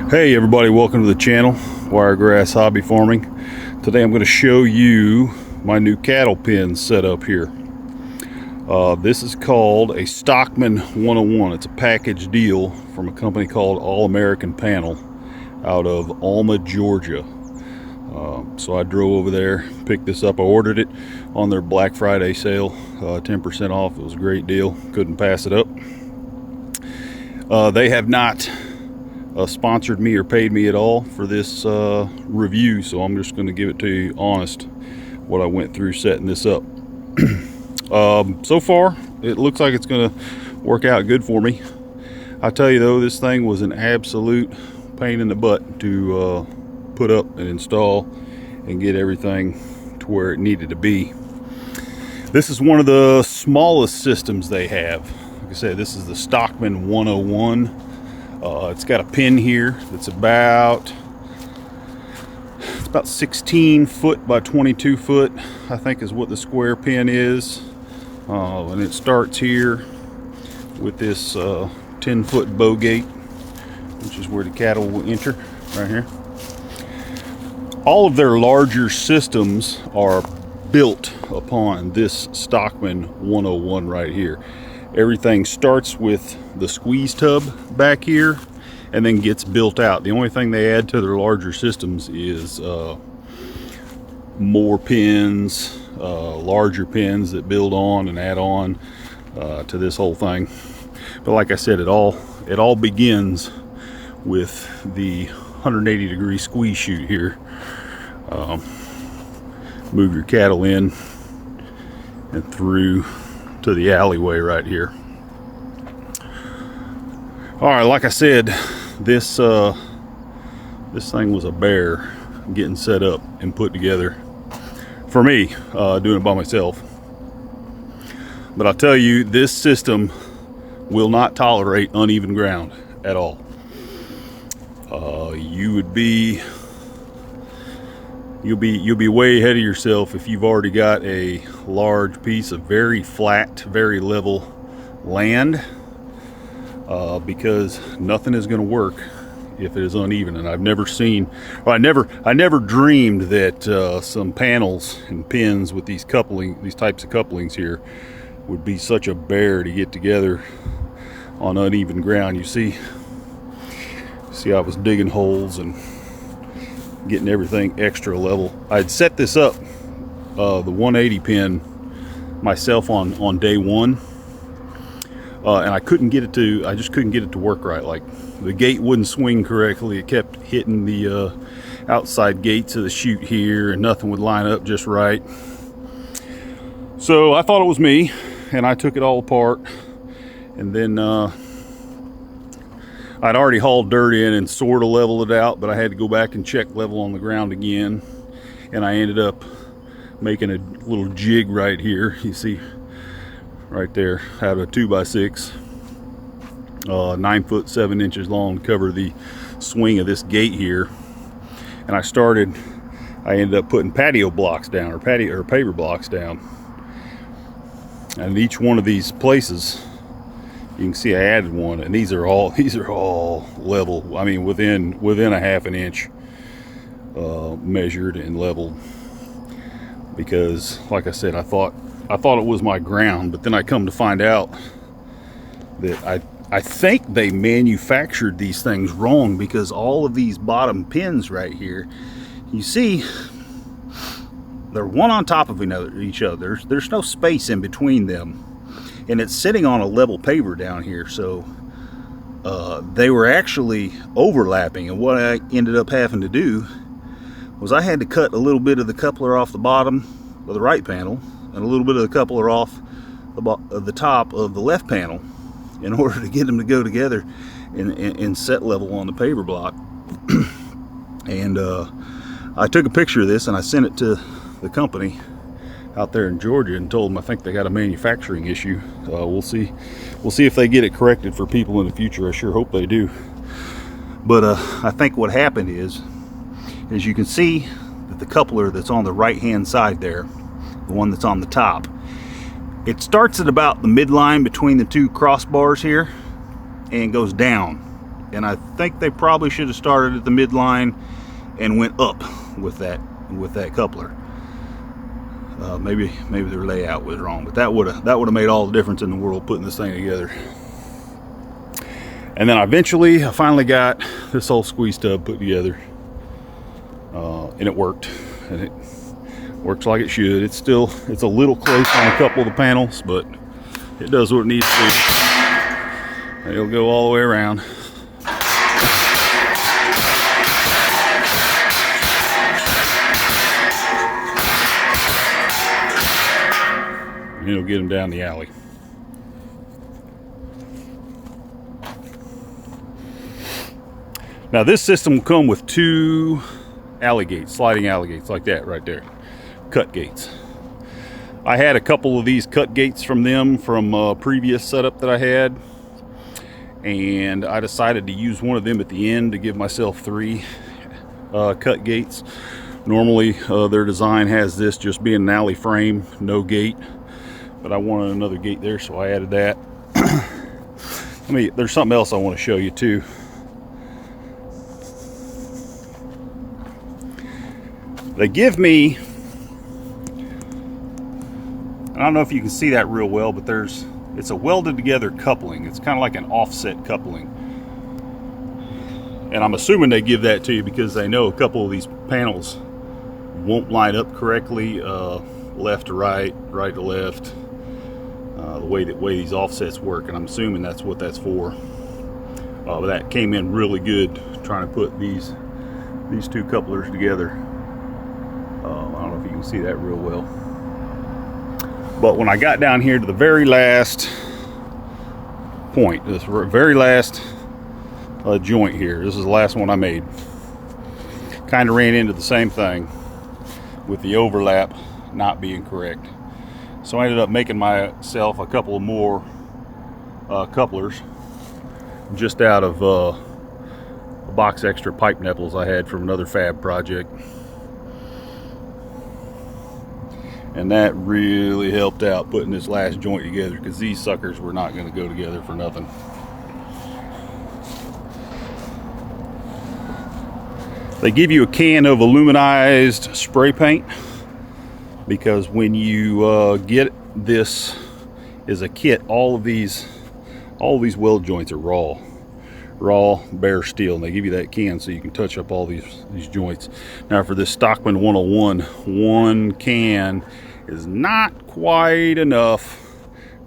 Hey everybody, welcome to the channel, Wiregrass Hobby Farming. Today I'm going to show you my new cattle pen setup here. This is called a Stockman 101. It's a package deal from a company called All American Panel out of Alma, Georgia. So I drove over there, picked this up. I ordered it on their Black Friday sale, 10% off. It was a great deal, couldn't pass it up. They have not sponsored me or paid me at all for this review, so I'm just going to give it to you honest what I went through setting this up. So far it looks like it's going to work out good for me. I tell you though, this thing was an absolute pain in the butt to put up and install and get everything to where it needed to be. This is one of the smallest systems they have. Like I said, this is the Stockman 101. It's got a pin here that's about 16 foot by 22 foot, I think is what the square pin is. And it starts here with this 10-foot bow gate, which is where the cattle will enter, right here. All of their larger systems are built upon this Stockman 101 right here. Everything starts with the squeeze tub back here and then gets built out. The only thing they add to their larger systems is more pins, larger pins that build on and add on to this whole thing. But like I said, it all begins with the 180-degree squeeze chute here. Move your cattle in and through to the alleyway right here. All right, like I said, this thing was a bear getting set up and put together for me, doing it by myself. But I'll tell you, this system will not tolerate uneven ground at all. You'll be way ahead of yourself if you've already got a large piece of very flat, very level land, because nothing is going to work if it is uneven. And I've never seen, or I never dreamed that some panels and pins with these types of couplings here would be such a bear to get together on uneven ground. You see I was digging holes and getting everything extra level. I'd set this up, the 180 pin, myself on day one, and I just couldn't get it to work right. Like, the gate wouldn't swing correctly. It kept hitting the outside gates of the chute here, and nothing would line up just right. So I thought it was me, and I took it all apart, and then I'd already hauled dirt in and sort of leveled it out, but I had to go back and check level on the ground again. And I ended up making a little jig right here. You see right there, out of a 2x6, 9 foot 7 inches long, to cover the swing of this gate here. And I ended up putting patio blocks down, or paver blocks down. And each one of these places, you can see I added one, and these are all level. I mean, within a half an inch measured and leveled. Because, like I said, I thought it was my ground, but then I come to find out that I think they manufactured these things wrong, because all of these bottom pins right here, you see, they're one on top of each other. There's no space in between them. And it's sitting on a level paver down here, so they were actually overlapping. And what I ended up having to do was I had to cut a little bit of the coupler off the bottom of the right panel and a little bit of the coupler off the top of the left panel in order to get them to go together and set level on the paver block. And I took a picture of this and I sent it to the company out there in Georgia and told them I think they got a manufacturing issue. We'll see if they get it corrected for people in the future. I sure hope they do. But I think what happened is you can see that the coupler that's on the right hand side there, the one that's on the top, it starts at about the midline between the two crossbars here and goes down. and I think they probably should have started at the midline and went up with that coupler. Maybe their layout was wrong, but that would have made all the difference in the world putting this thing together. And then I finally got this whole squeeze tub put together, and it worked, and it works like it should. It's a little close on a couple of the panels, but it does what it needs to. And it'll go all the way around. And it'll get them down the alley. Now this system will come with 2 alley gates, sliding alley gates like that right there, cut gates. I had a couple of these cut gates from them from a previous setup that I had, and I decided to use one of them at the end to give myself 3 cut gates. Normally their design has this just being an alley frame, no gate, but I wanted another gate there, so I added that. There's something else I want to show you too. They give me, I don't know if you can see that real well, but it's a welded together coupling. It's kind of like an offset coupling. And I'm assuming they give that to you because they know a couple of these panels won't line up correctly, left to right, right to left, the way these offsets work, and I'm assuming that's what that's for. But that came in really good trying to put these 2 couplers together. I don't know if you can see that real well. But when I got down here to the very last point, this very last joint here, this is the last one I made, kind of ran into the same thing with the overlap not being correct. So I ended up making myself a couple of more couplers just out of a box extra pipe nipples I had from another fab project. And that really helped out putting this last joint together, because these suckers were not going to go together for nothing. They give you a can of aluminized spray paint, because when you get this as a kit, all of these weld joints are raw bare steel, and they give you that can so you can touch up all these joints. Now for this Stockman 101, 1 can is not quite enough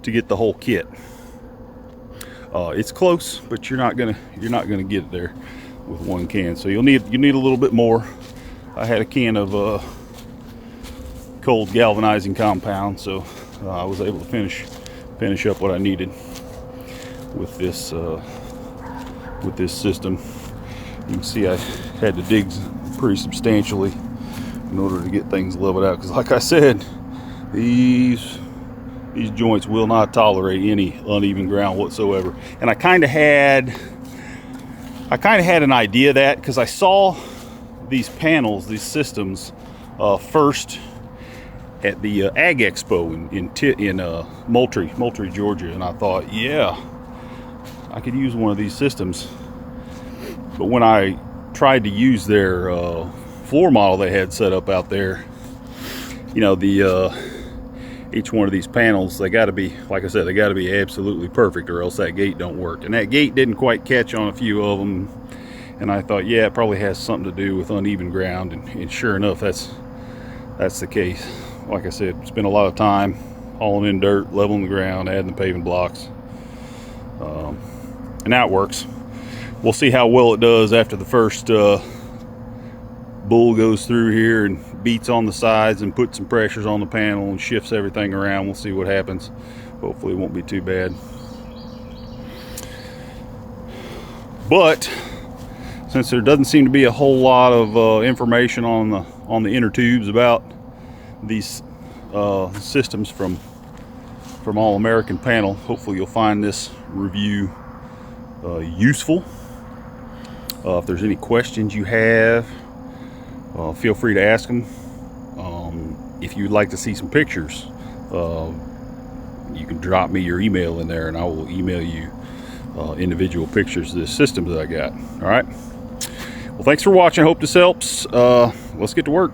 to get the whole kit. It's close, but you're not gonna get it there with 1 can. So you need a little bit more. I had a can of cold galvanizing compound, so I was able to finish up what I needed with this system. You can see I had to dig pretty substantially in order to get things leveled out, because like I said, these joints will not tolerate any uneven ground whatsoever. And I kind of had an idea of that, because I saw these panels, these systems, first at the Ag Expo in Moultrie, Georgia, and I thought, yeah, I could use one of these systems. But when I tried to use their floor model they had set up out there, you know, each one of these panels, they got to be, like I said, they got to be absolutely perfect, or else that gate don't work. And that gate didn't quite catch on a few of them, and I thought, yeah, it probably has something to do with uneven ground. And sure enough, that's the case. Like I said, spent a lot of time hauling in dirt, leveling the ground, adding the paving blocks, and now it works. We'll see how well it does after the first bull goes through here and beats on the sides and puts some pressures on the panel and shifts everything around. We'll see what happens. Hopefully it won't be too bad. But since there doesn't seem to be a whole lot of information on the inner tubes about these systems from All American Panel, hopefully you'll find this review useful. If there's any questions you have, feel free to ask them. If you'd like to see some pictures, you can drop me your email in there, and I will email you individual pictures of this system that I got. All right. Well, thanks for watching. I hope this helps. Let's get to work.